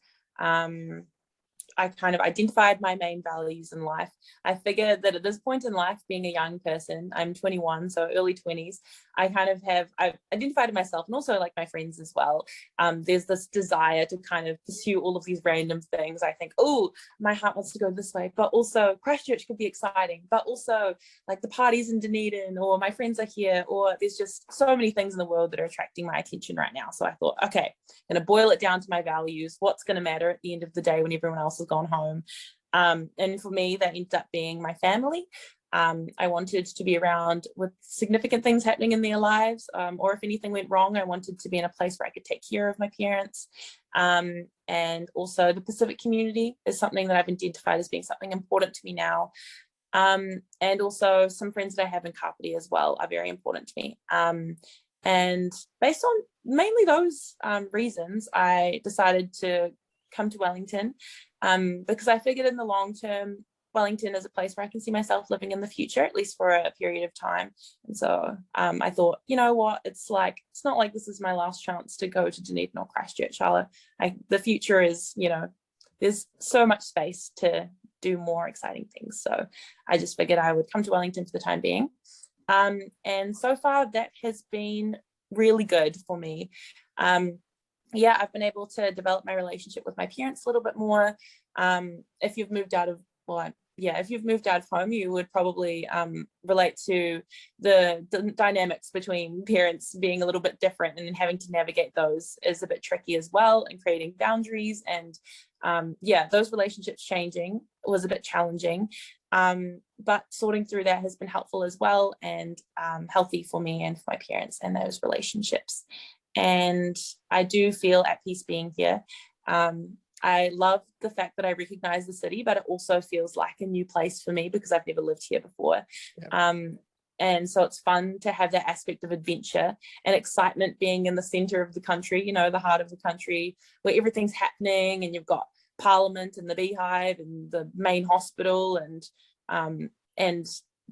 I kind of identified my main values in life. I figured that at this point in life, being a young person, I'm 21, so early 20s, I've identified in myself, and also like my friends as well. There's this desire to kind of pursue all of these random things. I think, oh, my heart wants to go this way, but also Christchurch could be exciting, but also like the parties in Dunedin, or my friends are here, or there's just so many things in the world that are attracting my attention right now. So I thought, okay, I'm going to boil it down to my values. What's going to matter at the end of the day when everyone else has gone home? And for me, that ended up being my family. I wanted to be around with significant things happening in their lives, or if anything went wrong, I wanted to be in a place where I could take care of my parents. And also the Pacific community is something that I've identified as being something important to me now. And also some friends that I have in Kapiti as well are very important to me. And based on mainly those reasons, I decided to come to Wellington, because I figured in the long term, Wellington is a place where I can see myself living in the future, at least for a period of time. And so I thought, you know what, it's not like this is my last chance to go to Dunedin or Christchurch. The future is, there's so much space to do more exciting things. So I just figured I would come to Wellington for the time being. And so far that has been really good for me. I've been able to develop my relationship with my parents a little bit more. If you've moved out of home, you would probably relate to the dynamics between parents being a little bit different, and having to navigate those is a bit tricky as well, and creating boundaries. And those relationships changing was a bit challenging. But sorting through that has been helpful as well, and healthy for me and for my parents and those relationships. And I do feel at peace being here. I love the fact that I recognize the city, but it also feels like a new place for me because I've never lived here before. Yep. And so it's fun to have that aspect of adventure and excitement, being in the center of the country, the heart of the country, where everything's happening, and you've got Parliament and the Beehive and the main hospital, and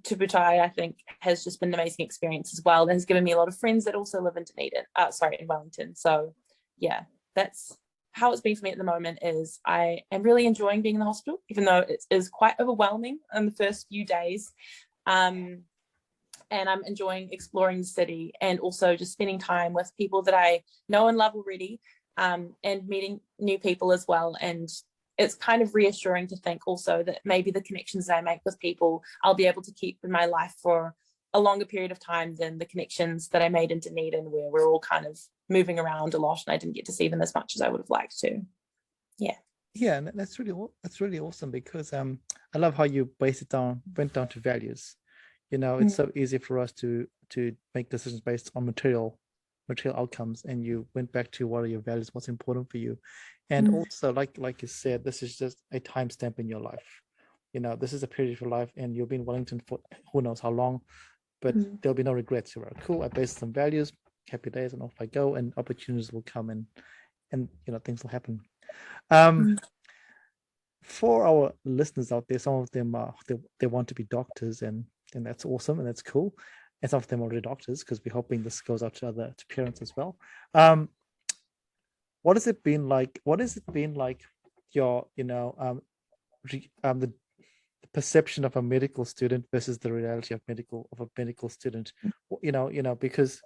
Tuputai, I think, has just been an amazing experience as well. It has given me a lot of friends that also live in in Wellington. So yeah, that's how it's been for me at the moment. Is I am really enjoying being in the hospital, even though it is quite overwhelming in the first few days. and I'm enjoying exploring the city and also just spending time with people that I know and love already, and meeting new people as well. And it's kind of reassuring to think also that maybe the connections that I make with people, I'll be able to keep in my life for a longer period of time than the connections that I made in Dunedin, where we're all kind of moving around a lot and I didn't get to see them as much as I would have liked to. Yeah, and that's really awesome, because I love how you went down to values. It's so easy for us to make decisions based on material outcomes, and you went back to what are your values, what's important for you. And also, like you said, this is just a timestamp in your life. This is a period of your life, and you've been Wellington for who knows how long, but there'll be no regrets. You're like, cool, I based on values, happy days, and off I go, and opportunities will come, and things will happen. For our listeners out there, some of them they want to be doctors, and that's awesome and that's cool. And some of them are already doctors, because we're hoping this goes out to parents as well. What has it been like? What has it been like? Your the perception of a medical student versus the reality of a medical student. Because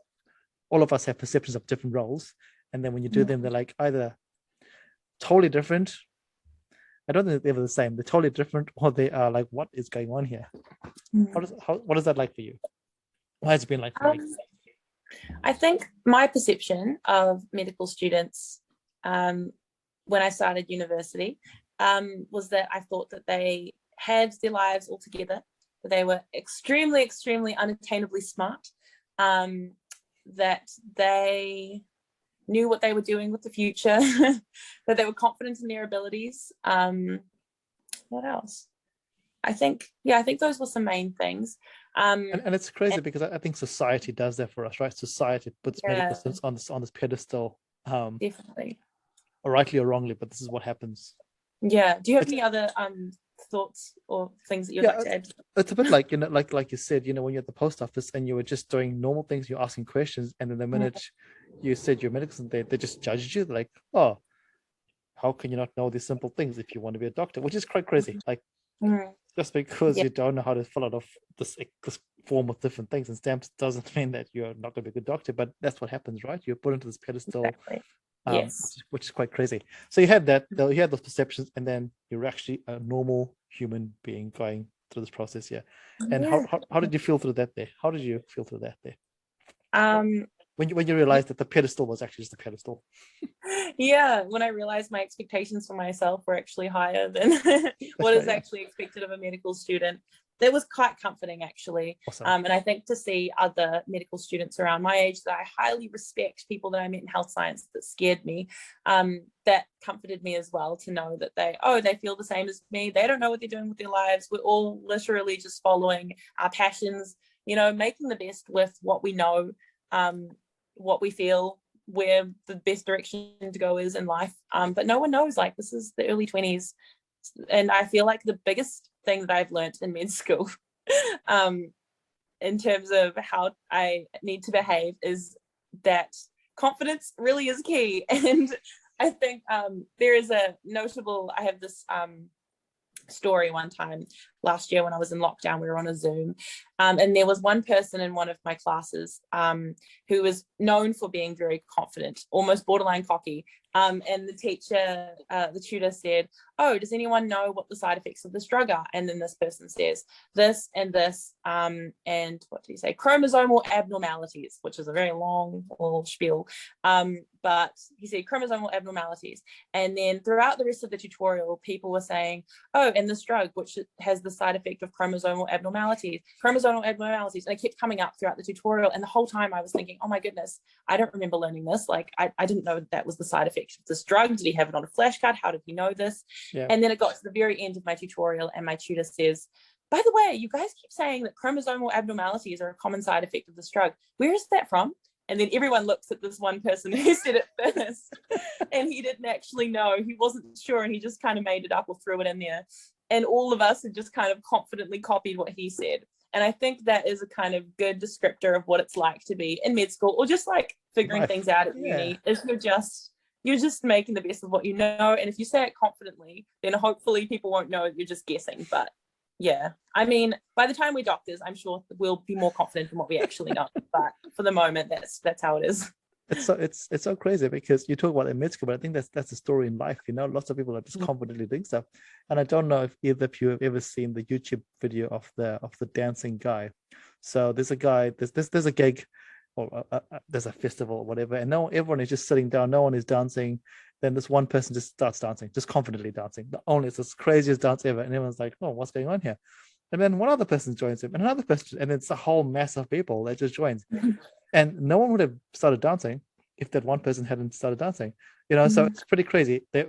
all of us have perceptions of different roles, and then when you do them, they're like either totally different. I don't think they're ever the same. They're totally different, or they are like, what is going on here? What is that like for you? What has it been like for you? I think my perception of medical students when I started university was that I thought that they had their lives all together, that they were extremely, extremely unattainably smart, that they knew what they were doing with the future, that they were confident in their abilities. What else? I think those were some main things. And it's crazy, because I think society does that for us, right? Society puts medical students on this pedestal, definitely, or rightly or wrongly, but this is what happens. Yeah. Do you have any other thoughts or things that you'd like to add? It's a bit like, like you said, when you're at the post office and you were just doing normal things, you're asking questions, and then the minute you said you're a medical student, they just judged you. They're like, oh, how can you not know these simple things if you want to be a doctor? Which is quite crazy. Like, just because you don't know how to fill out of this form with different things and stamps doesn't mean that you're not going to be a good doctor. But that's what happens, right? You're put into this pedestal. Exactly. Which is quite crazy. So you had that, though, you had those perceptions, and then you're actually a normal human being going through this process. And how did you feel through that there? How did you feel through that there? When you realized that the pedestal was actually just a pedestal? When I realized my expectations for myself were actually higher than what is actually expected of a medical student, that was quite comforting, actually. Awesome. And I think to see other medical students around my age that I highly respect, people that I met in health science that scared me, that comforted me as well, to know that they feel the same as me. They don't know what they're doing with their lives. We're all literally just following our passions, making the best with what we know, what we feel, where the best direction to go is in life. But no one knows, like, this is the early 20s. And I feel like the biggest thing that I've learned in med school in terms of how I need to behave is that confidence really is key. And I think there is I have this story one time last year when I was in lockdown. We were on a Zoom, and there was one person in one of my classes who was known for being very confident, almost borderline cocky, and the tutor said, oh, does anyone know what the side effects of this drug are? And then this person says this and this, and what did he say? Chromosomal abnormalities, which is a very long little spiel, but he said chromosomal abnormalities. And then throughout the rest of the tutorial, people were saying, oh, and this drug, which has the side effect of chromosomal abnormalities. And it kept coming up throughout the tutorial. And the whole time I was thinking, oh my goodness, I don't remember learning this. Like, I didn't know that was the side effect of this drug. Did he have it on a flashcard? How did he know this? And then it got to the very end of my tutorial, and my tutor says, by the way, you guys keep saying that chromosomal abnormalities are a common side effect of this drug. Where is that from? And then everyone looks at this one person who said it first, and he didn't actually know. He wasn't sure, and he just kind of made it up or threw it in there. And all of us had just kind of confidently copied what he said. And I think that is a kind of good descriptor of what it's like to be in med school, or just like figuring things out at uni. Is you're just making the best of what you know. And if you say it confidently, then hopefully people won't know you're just guessing. But yeah, I mean, by the time we're doctors, I'm sure we'll be more confident in what we actually know. But for the moment, that's how it is. It's so crazy because you talk about it in med school, but I think that's the story in life. Lots of people are just confidently doing stuff. And I don't know if either of you have ever seen the YouTube video of the dancing guy. So there's a guy, there's a gig, or there's a festival or whatever, and everyone is just sitting down, no one is dancing. Then this one person just starts dancing, just confidently dancing. It's the craziest dance ever, and everyone's like, "Oh, what's going on here?" And then one other person joins him, and another person, and it's a whole mass of people that just joins. And no one would have started dancing if that one person hadn't started dancing. So it's pretty crazy. They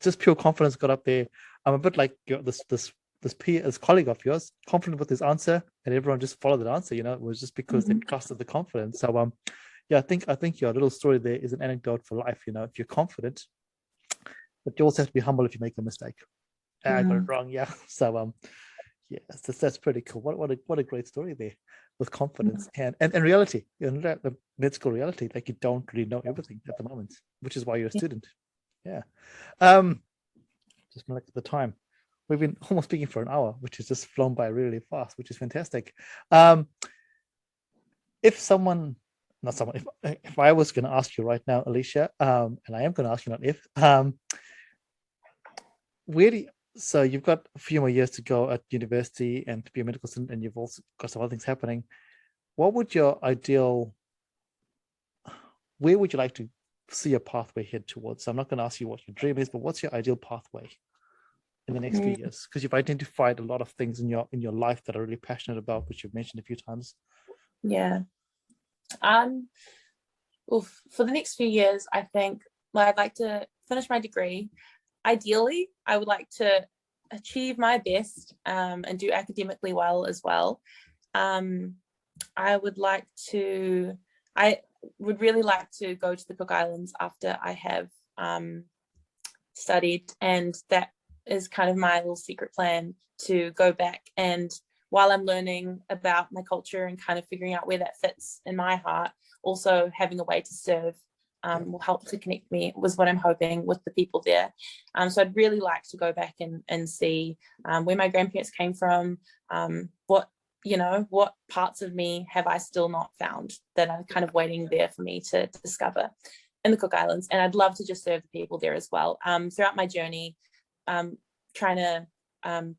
just pure confidence got up there. I'm a bit like this peer, this colleague of yours, confident with his answer, and everyone just followed the answer. It was just because they trusted the confidence. So yeah, I think your little story there is an anecdote for life. If you're confident, but you also have to be humble if you make a mistake. I got it wrong. Yeah. So yeah, that's pretty cool. What a great story there, with confidence and reality. The med school reality, like you don't really know everything at the moment, which is why you're a student. Yeah. Just look at the time. We've been almost speaking for an hour, which has just flown by really fast, which is fantastic. If I was going to ask you right now, Aliesha, and I am going to ask you, not if, so you've got a few more years to go at university and to be a medical student, and you've also got some other things happening. What would where would you like to see your pathway head towards? So I'm not going to ask you what your dream is, but what's your ideal pathway in the next few years? Because you've identified a lot of things in your life that are really passionate about, which you've mentioned a few times. Yeah. Well, for the next few years, I think I'd like to finish my degree. Ideally, I would like to achieve my best and do academically well as well. I would really like to go to the Cook Islands after I have studied, and that is kind of my little secret plan, to go back, and while I'm learning about my culture and kind of figuring out where that fits in my heart, also having a way to serve will help to connect me, was what I'm hoping, with the people there. So I'd really like to go back and see where my grandparents came from, what parts of me have I still not found that are kind of waiting there for me to discover in the Cook Islands. And I'd love to just serve the people there as well. Throughout my journey, trying to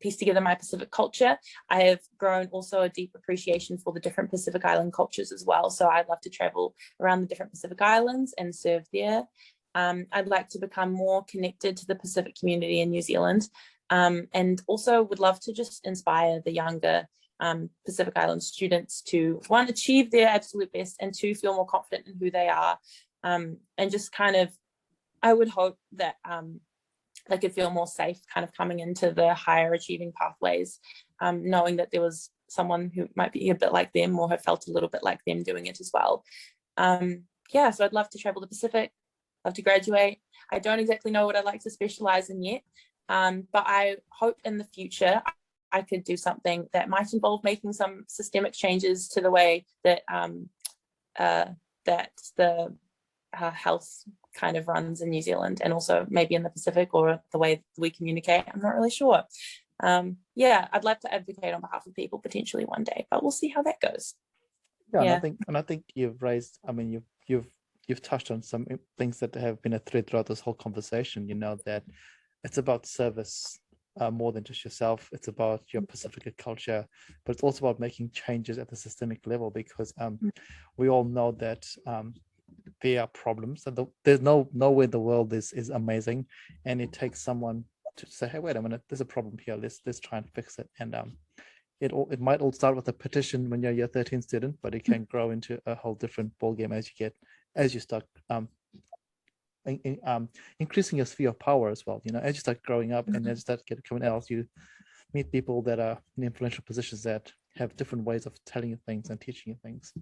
piece together my Pacific culture, I have grown also a deep appreciation for the different Pacific Island cultures as well. So I'd love to travel around the different Pacific Islands and serve there. I'd like to become more connected to the Pacific community in New Zealand, and also would love to just inspire the younger Pacific Island students to, one, achieve their absolute best, and two, feel more confident in who they are, and just kind of, I would hope that they could feel more safe kind of coming into the higher achieving pathways, knowing that there was someone who might be a bit like them or have felt a little bit like them doing it as well. So I'd love to travel the Pacific, love to graduate. I don't exactly know what I'd like to specialize in yet, but I hope in the future I could do something that might involve making some systemic changes to the way that that the health kind of runs in New Zealand, and also maybe in the Pacific, or the way we communicate. I'm not really sure. I'd love to advocate on behalf of people potentially one day, but we'll see how that goes. Yeah. And I think you've raised, you've touched on some things that have been a thread throughout this whole conversation, that it's about service, more than just yourself. It's about your Pacifica culture, but it's also about making changes at the systemic level, because we all know that there are problems, and there's nowhere in the world is amazing, and it takes someone to say, hey, wait a minute, there's a problem here, let's try and fix it. And it might all start with a petition when you're a year 13 student, but it can grow into a whole different ballgame as you start increasing your sphere of power as well. As you start growing up, and as you start coming out, you meet people that are in influential positions that have different ways of telling you things and teaching you things.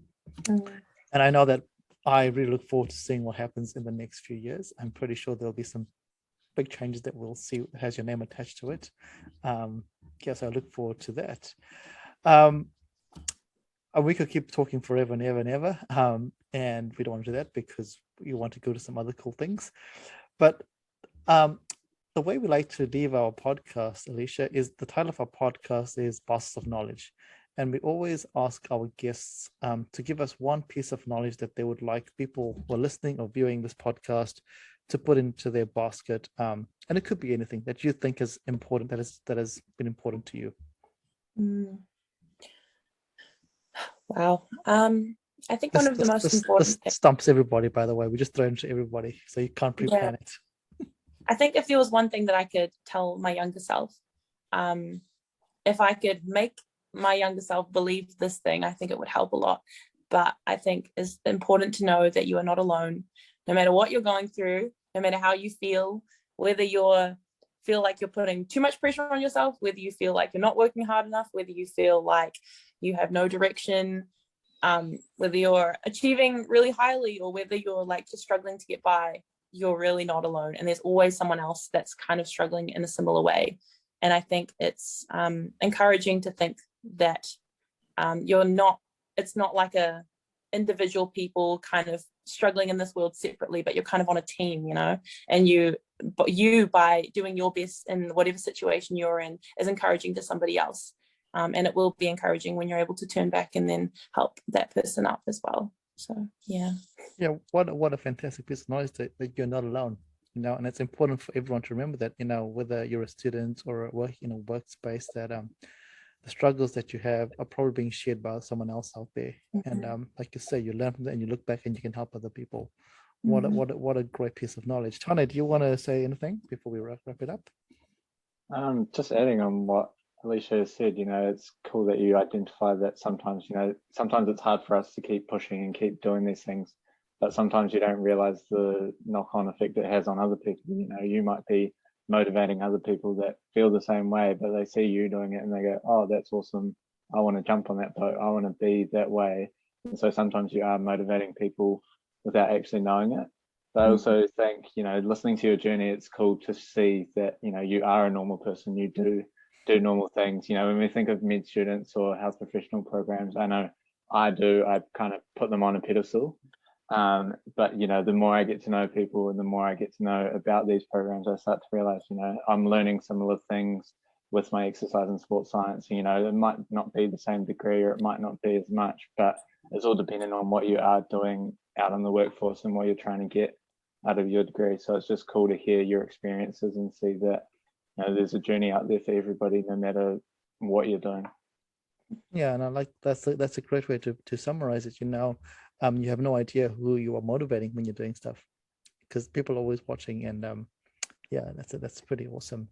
And I know that I really look forward to seeing what happens in the next few years. I'm pretty sure there'll be some big changes that we'll see that has your name attached to it. So I look forward to that. And we could keep talking forever and ever and ever, and we don't want to do that because we want to go to some other cool things. But the way we like to leave our podcast, Alicia, is the title of our podcast is Baskets of Knowledge. And we always ask our guests to give us one piece of knowledge that they would like people who are listening or viewing this podcast to put into their basket. And it could be anything that you think is important, that has been important to you. Wow. I think one of the most important this stumps everybody, by the way. We just throw it to everybody, so you can't pre-plan it. I think if there was one thing that I could tell my younger self, if I could make my younger self believe this thing, I think it would help a lot. But I think it's important to know that you are not alone, no matter what you're going through, no matter how you feel, whether you feel like you're putting too much pressure on yourself, whether you feel like you're not working hard enough, whether you feel like you have no direction, whether you're achieving really highly or whether you're like just struggling to get by, you're really not alone. And there's always someone else that's kind of struggling in a similar way. And I think it's encouraging to think that it's not like a individual people kind of struggling in this world separately, but you're kind of on a team, you know, and you by doing your best in whatever situation you're in is encouraging to somebody else. And it will be encouraging when you're able to turn back and then help that person up as well. So yeah, what a fantastic piece of knowledge that you're not alone, you know. And it's important for everyone to remember that, you know, whether you're a student or working in a workspace, that the struggles that you have are probably being shared by someone else out there. And like you say, you learn from that and you look back and you can help other people. What a great piece of knowledge. Tane, do you want to say anything before we wrap it up? Just adding on what Aliesha has said, you know, it's cool that you identify that sometimes it's hard for us to keep pushing and keep doing these things, but sometimes you don't realize the knock-on effect it has on other people. You know, you might be motivating other people that feel the same way, but they see you doing it and they go, oh, that's awesome, I want to jump on that boat, I want to be that way. And so sometimes you are motivating people without actually knowing it. But I also think, you know, listening to your journey, it's cool to see that, you know, you are a normal person, you do normal things. You know, when we think of med students or health professional programs, I know I kind of put them on a pedestal. But, you know, the more I get to know people and the more I get to know about these programs, I start to realize, you know, I'm learning similar things with my exercise and sports science. You know, it might not be the same degree or it might not be as much, but it's all dependent on what you are doing out in the workforce and what you're trying to get out of your degree. So it's just cool to hear your experiences and see that, you know, there's a journey out there for everybody, no matter what you're doing. Yeah, and I like that's a great way to summarize it. You know, you have no idea who you are motivating when you're doing stuff, because people are always watching. And yeah, that's pretty awesome.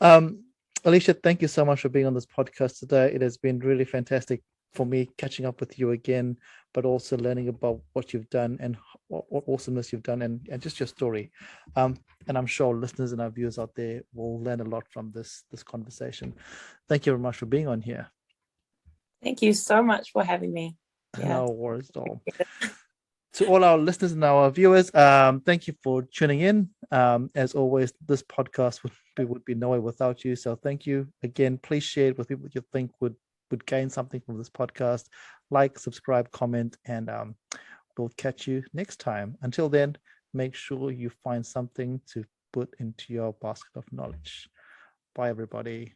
Aliesha, thank you so much for being on this podcast today. It has been really fantastic for me catching up with you again, but also learning about what you've done and what awesomeness you've done, and just your story. And I'm sure listeners and our viewers out there will learn a lot from this conversation. Thank you very much for being on here. Thank you so much for having me. No worries at all. To all our listeners and our viewers, thank you for tuning in. As always, this podcast would be nowhere without you. So thank you again. Please share it with people you think would gain something from this podcast. Like, subscribe, comment, and we'll catch you next time. Until then, make sure you find something to put into your basket of knowledge. Bye, everybody.